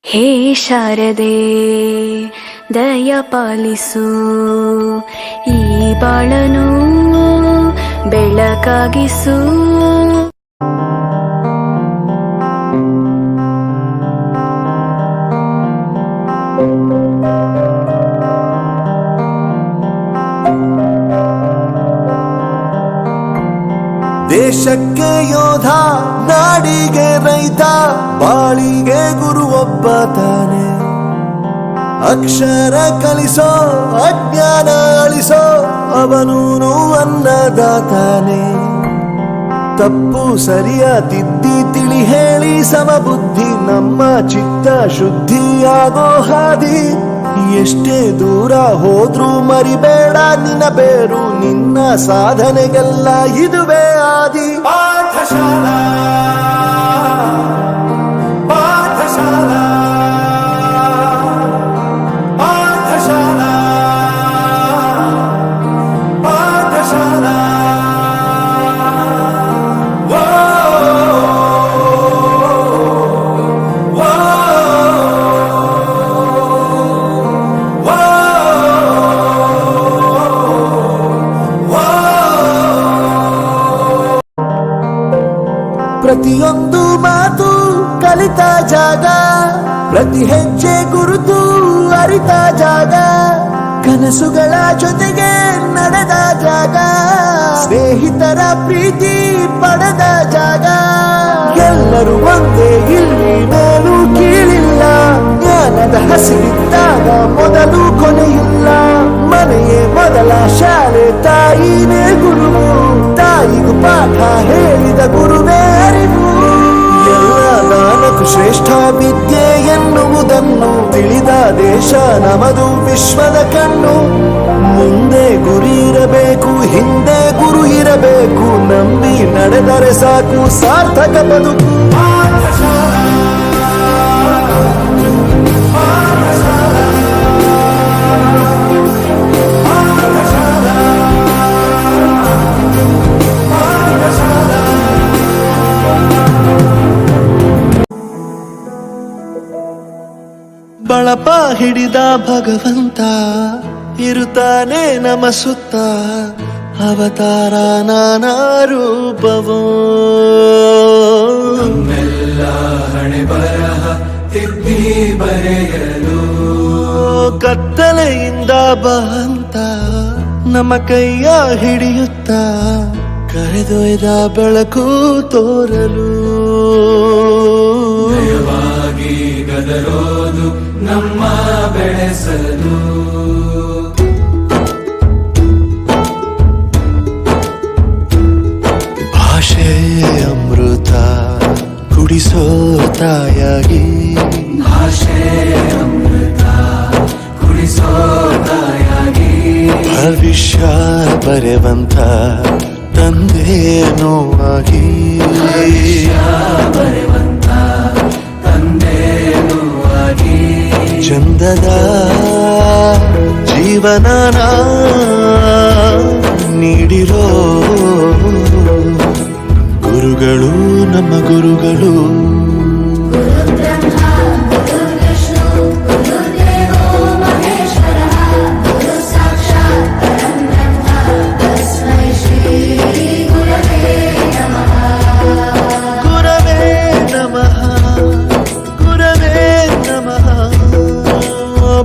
ಹೇ ಶಾರದೆ ದಯ ಪಾಲಿಸು, ಈ ಬಾಳನು ಬೆಳಕಾಗಿಸು. ದೇಶಕ್ಕೆ ಯೋಧ, ನಾಡಿಗೆ ರೈತ, ಬಾಳಿಗೆ ಗುರು ಒಬ್ಬ ತಾನೆ. ಅಕ್ಷರ ಕಲಿಸೋ, ಅಜ್ಞಾನ ಅಳಿಸೋ, ಅವನೂನು ಅನ್ನದಾತಾನೆ. ತಪ್ಪು ಸರಿಯ ತಿದ್ದಿ ತಿಳಿ ಹೇಳಿ ಸಮಬುದ್ಧಿ, ನಮ್ಮ ಚಿತ್ತ ಶುದ್ಧಿಯಾಗೋ ಹಾದಿ. ಎಷ್ಟೇ ದೂರ ಹೋದ್ರೂ ಮರಿಬೇಡ ನಿನ್ನ ಬೇರು, ನಿನ್ನ ಸಾಧನೆಗೆಲ್ಲ ಇದುವೇ ಆದಿ. ಪಾಠಶಾಲಾ ಪಾಠಶಾಲಾ ಪಾಠಶಾಲಾ ಪಾಠಶಾಲಾ. ಪ್ರತಿಯೊಂದು ಮಾತು ಕಲಿತ ಜಾಗ, ಪ್ರತಿ ಹೆಜ್ಜೆ ಗುರುತು ಅರಿತ ಜಾಗ, ಕನಸುಗಳ ಜೊತೆಗೆ ನಡೆದ ಜಾಗ, ಸ್ನೇಹಿತರ ಪ್ರೀತಿ ಪಡೆದ ಜಾಗ. ಎಲ್ಲರೂ ಒಂದೇ, ಇಲ್ಲಿ ಮೇಲೂ ಕೀಳಿಲ್ಲ, ಜ್ಞಾನದ ಹಸಿವಿದ್ದಾಗ ಮೊದಲು ಕೊನೆಯಿಲ್ಲ. ಮನೆಯೇ ಮೊದಲ ಶಾಲೆ, ತಾಯಿನೇ ಗುರುವು, ತಾಯಿಗೂ ಪಾಠ ಹೇಳಿದ ಗುರುವೇ ಅರಿವು. ಎಲ್ಲ ದಾನಕ್ಕೂ ಶ್ರೇಷ್ಠ ವಿದ್ಯೆ ಎನ್ನುವುದನ್ನು ತಿಳಿದ ದೇಶ ನಮದು, ವಿಶ್ವದ ಕಣ್ಣು. ಮುಂದೆ ಗುರಿ ಇರಬೇಕು, ಹಿಂದೆ ಗುರು ಇರಬೇಕು, ನಂಬಿ ನಡೆದರೆ ಸಾಕು ಸಾರ್ಥಕ ಬದುಕು. ಬಳಪ ಹಿಡಿದ ಭಗವಂತ ಇರುತ್ತಾನೆ ನಮ ಸುತ್ತ, ಅವತಾರ ನಾನಾ ರೂಪವೋ. ನಮ್ಮೆಲ್ಲ ಹಣೆ ಬರಹ ತಿದ್ದಿ ಬರೆಯಲು, ಕತ್ತಲೆಯಿಂದ ಬಂತ ನಮ್ಮ ಕೈಯ ಹಿಡಿಯುತ್ತ, ಕರೆದೊಯ್ದ ಬೆಳಕು ತೋರಲು. ದಯವಾಗಿ ಗದರೋದು ನಮ್ಮ ಬೆಳೆಸಲು. ಭಾಷೆ ಅಮೃತ ಕುಡಿಸೋ ತಾಯಾಗಿ, ಭಾಷೆ ಅಮೃತ ಕುಡಿಸೋ ತಾಯಾಗಿ. ಭವಿಷ್ಯ ಬರೆವಂತ ತಂದೇನೋ ಆಗಿ, ಬರೆವಂತ ತಂದೇನೂ ಆಗಿ. ಚಂದದ ಜೀವನನ ನೀಡಿರೋ ಗುರುಗಳು ನಮ್ಮ ಗುರುಗಳು.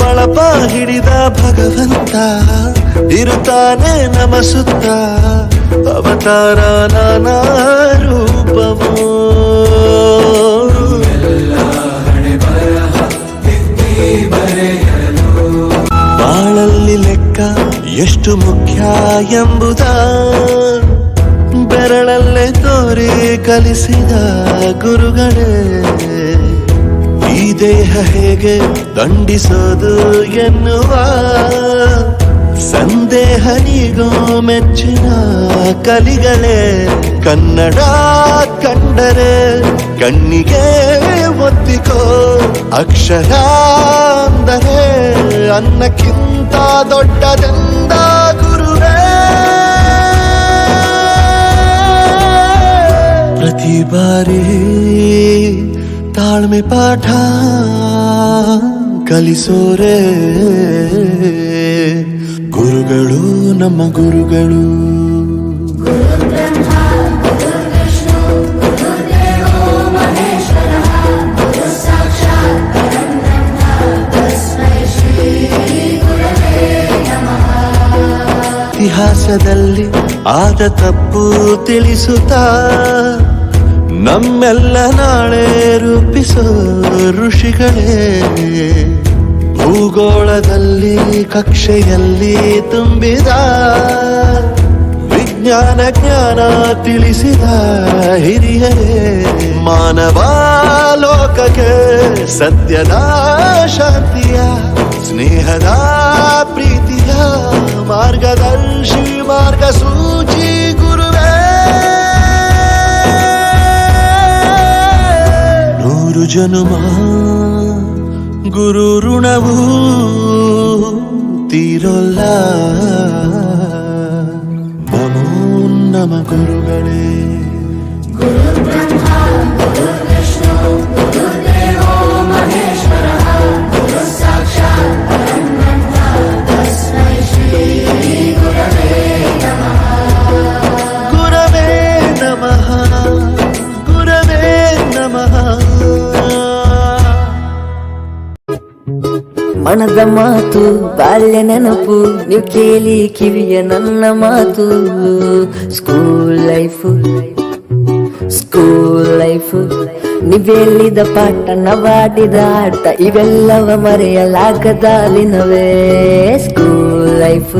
ಬಳಪ ಹಿಡಿದ ಭಗವಂತ ಇರುತ್ತಾನೆ ನಮ ಸುತ್ತ, ಅವತಾರ ನಾನಾ ರೂಪವೋ. ಎಲ್ಲ ಹಣೆ ಬರಹ ತಿದ್ದಿ ಬರೆಯಲು. ಬಾಳಲ್ಲಿ ಲೆಕ್ಕ ಎಷ್ಟು ಮುಖ್ಯ ಎಂಬುದ ಬೆರಳಲ್ಲೇ ತೋರಿ ಕಲಿಸಿದ ಗುರುಗಳೇ. ಈ ದೇಹ ಹೇಗೆ ದಂಡಿಸೋದು ಎನ್ನುವ ಸಂದೇಹ ನೀಗೋ ಮೆಚ್ಚಿನ ಕಲಿಗಳೇ. ಕನ್ನಡ ಕಂಡರೆ ಕಣ್ಣಿಗೆ ಒತ್ತಿಕೋ, ಅಕ್ಷರ ಅಂದರೆ ಅನ್ನಕ್ಕಿಂತ ದೊಡ್ಡದೆಂದ ಗುರುವೇ. ಪ್ರತಿ ಬಾರಿ ತಾಳ್ಮೆ ಪಾಠ ಕಲಿಸೋರೆ ಗುರುಗಳು ನಮ್ಮ ಗುರುಗಳು. ಇತಿಹಾಸದಲ್ಲಿ ಆದ ತಪ್ಪು ತಿಳಿಸುತ್ತಾ ನಮ್ಮೆಲ್ಲ ನಾಳೆ ರೂಪಿಸೋ ಋಷಿಗಳೇ. ಭೂಗೋಳದಲ್ಲಿ ಕಕ್ಷೆಯಲ್ಲಿ ತುಂಬಿದ ವಿಜ್ಞಾನ ಜ್ಞಾನ ತಿಳಿಸಿದ ಹಿರಿಯರೇ. ಮಾನವ ಲೋಕಕ್ಕೆ ಸತ್ಯದ ಶಾಂತಿಯ ಸ್ನೇಹದ ಪ್ರೀತಿಯ ಮಾರ್ಗದರ್ಶಿ ಮಾರ್ಗಸೂಚಿ ಗುರುವೇ. 100 ಜನುಮ ಗುರು ಋಣವು ತೀರೋಲ್ಲ. ನಮೋ ನಮ ಗುರುಗಳೇ. ಗುರವೇ ನಮಃ ಗುರವೇ ನಮಃ. ಮನದ ಮಾತು ಬಾಲ್ಯ ನೆನಪು ನೀವು ಕೇಳಿ ಕಿವಿಯ ನನ್ನ ಮಾತು. ಸ್ಕೂಲ್ ಲೈಫ್ ನೀವೆಲ್ಲಿದ ಪಾಠ ನವಾಡಿದ ಆಟ ಇವೆಲ್ಲವ ಮರೆಯಲಾಗದ ದಿನವೇ. ಸ್ಕೂಲ್ ಲೈಫ್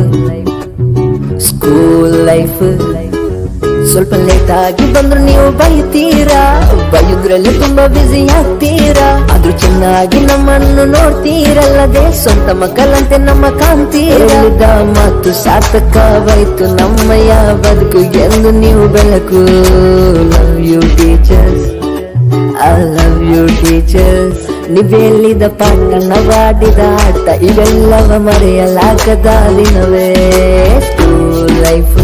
ಸ್ವಲ್ಪ ಲೇಟ್ ಆಗಿ ಬಂದ್ರು ನೀವು ಬೈತೀರಾ, ಬೈಯುದ್ರಲ್ಲಿ ತುಂಬಾ ಬ್ಯುಸಿ ಆಗ್ತೀರಾ. ಆದ್ರೂ ಚೆನ್ನಾಗಿ ನಮ್ಮನ್ನು ನೋಡ್ತೀರಲ್ಲದೆ ಸ್ವಂತ ಮಕ್ಕಳಂತೆ ನಮ್ಮ ಕಾಣ್ತೀರ. ಮಾತು ಸಾರ್ಥಕವಾಯ್ತು ನಮ್ಮಯ್ಯ ಬದುಕು ಎಂದು ನೀವು ಬೆಳಕು. Love you teachers, I love you teachers. ನೀವೆಲ್ಲಿದ ಪಾಠ ನವಾಡಿದ ಆಟ ಇವೆಲ್ಲವ ಮರೆಯಲಾಗದ ದಿನವೇ. School life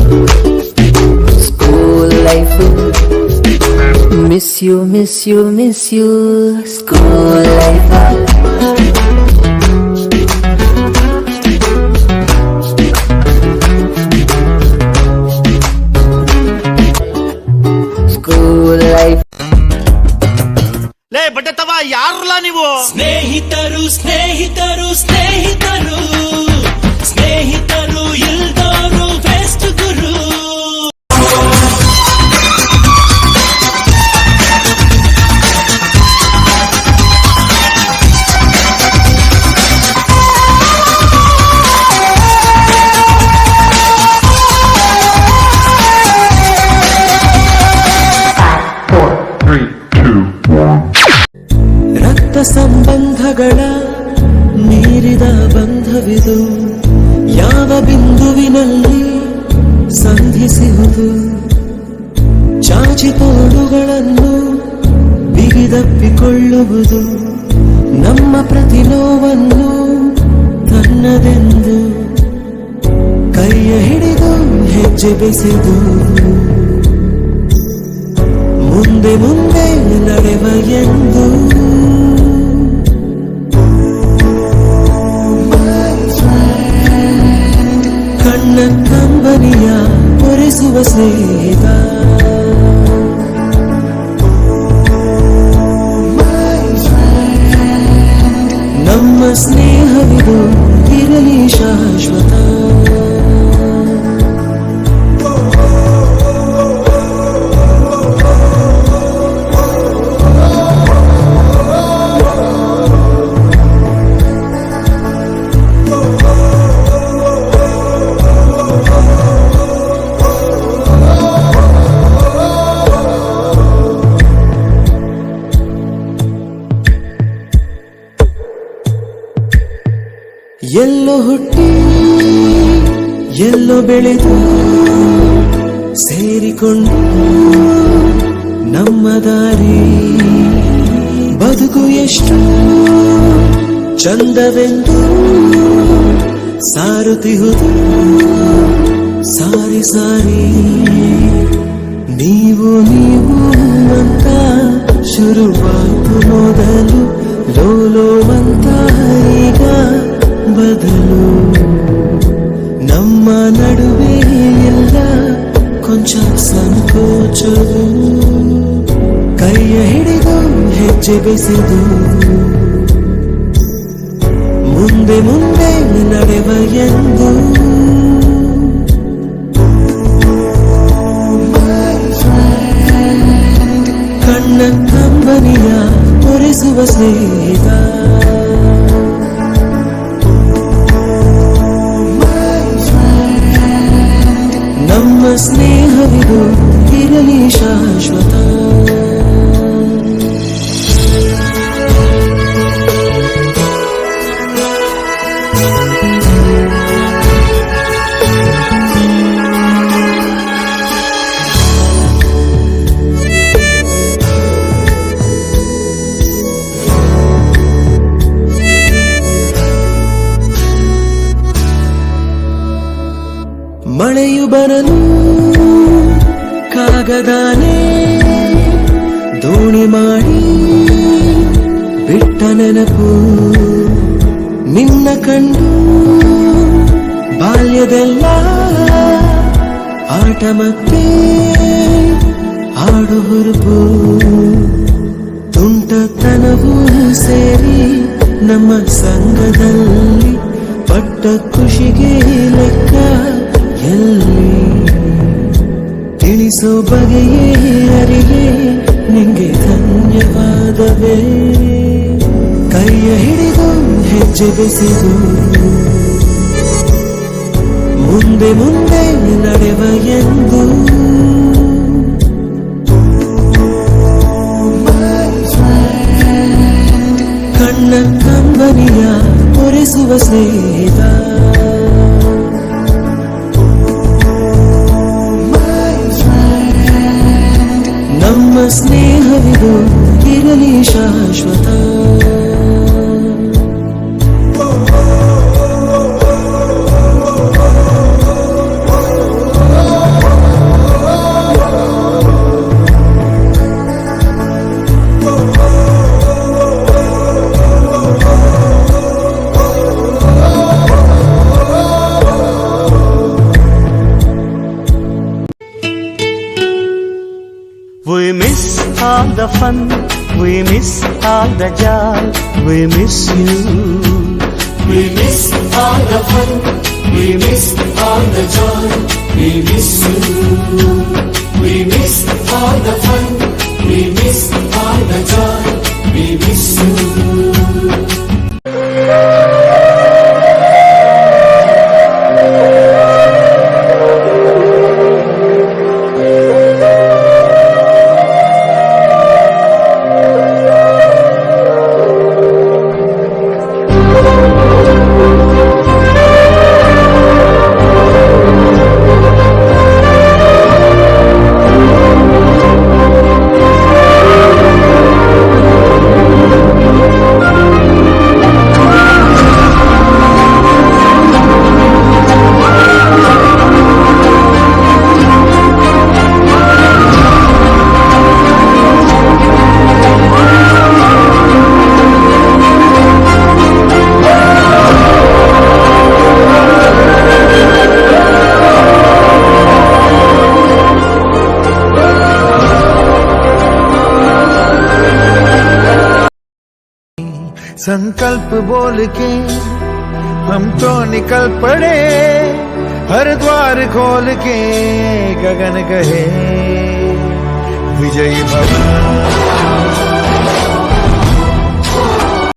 miss you school life. School life. ಲೇ ಬಟ್ಟೆ ತವ ಯಾರಲ್ಲ ನೀವು? ಸ್ನೇಹಿತರು ಸ್ನೇಹಿತರು ಸ್ನೇಹಿತರು ಸ್ನೇಹಿತರು ಇಲ್ದವರು ಬೆಸ್ಟ್ ಗುರು. ರಕ್ತ ಸಂಬಂಧಗಳ ಮೀರಿದ ಬಂಧವಿದು ಯಾವ ಬಿಂದುವಿನಲ್ಲಿ ಸಂಧಿಸುವುದು. ಚಾಚಿತೋಡುಗಳನ್ನು ಬಿಗಿದಪ್ಪಿಕೊಳ್ಳುವುದು ನಮ್ಮ ಪ್ರತಿ ನೋವನ್ನು ತನ್ನದೆಂದು ಕೈಯ ಹಿಡಿದು ಹೆಜ್ಜೆ ಬೆಸೆದು ಮುಂದೆ ಮುಂದೆ ನಡೆವ ಎಂದು. ಕಣ್ಣ ಕಂಬನಿಯ ಒರೆಸುವ ಸ್ನೇಹಿತ. ನಮ್ಮ ಸ್ನೇಹವಿದು ಇರಲಿ ಶಾಶ್ವತ. ಎಲ್ಲೋ ಹುಟ್ಟಿ ಎಲ್ಲೋ ಬೆಳೆದು ಸೇರಿಕೊಂಡು ನಮ್ಮ ದಾರಿ ಬದುಕು ಎಷ್ಟು ಚಂದವೆಂದು ಸಾರುತ್ತಿಹುದು ಸಾರಿ ಸಾರಿ ನೀವು ಅಂತ ಶುರುವಾಯ್ತು ಮೊದಲು, ಲೋಲೋ ಅಂತ ಈಗ ಬದಲು. ನಮ್ಮ ನಡುವೆ ಎಲ್ಲ ಕೊಂಚ ಸಂಕೋಚವು, ಕೈಯ ಹಿಡಿದು ಹೆಜ್ಜೆ ಬೆಸೆದು ಮುಂದೆ ಮುಂದೆ ನಡೆವ ಎಂದು. ಕಣ್ಣ ಕಂಬನಿಯ ಒರೆಸುವ ಸ್ನೇಹಿತ, ನಮ್ಮ ಸ್ನೇಹವಿದು ಇರಲಿ ಶಾಶ್ವತ. ಮಳೆಯು ಬರಲು ಕಾಗದಾನೆ ದೋಣಿ ಮಾಡಿ ಬಿಟ್ಟ ನೆನಪು, ನಿನ್ನ ಕಂಡು ಬಾಲ್ಯದೆಲ್ಲ ಆಟ ಮತ್ತೆ ಆಡು ಹುರುಪು. ತುಂಟತನವೂ ಸೇರಿ ನಮ್ಮ ಸಂಘದಲ್ಲಿ ಪಟ್ಟ ಖುಷಿಗೆ ಲೆಕ್ಕ ಎಲ್ಲಿ, ತಿಳಿಸೋ ಬಗೆಯೇ ಅರಿಯೇ ನಿಂಗೆ ಧನ್ಯವಾದವೇ. ಕೈಯ ಹಿಡಿದು ಹೆಜ್ಜೆ ಬೆಸೆದು ಮುಂದೆ ಮುಂದೆ ನಡೆವ ಎಂದು. ಕಣ್ಣ ಕಂಬನಿಯ ಒರೆಸುವ ಸ್ನೇಹಿತ, ನಮ್ಮ ಸ್ನೇಹವಿದು ಇರಲಿ ಶಾಶ್ವತ. We miss all the fun, we miss all the joy, we miss you. We miss all the fun, we miss all the joy, we miss you. We miss all the fun, we miss all the joy, we miss you. संकल्प बोल के हम तो निकल पड़े, हर द्वार खोल के गगन कहे विजयी भव।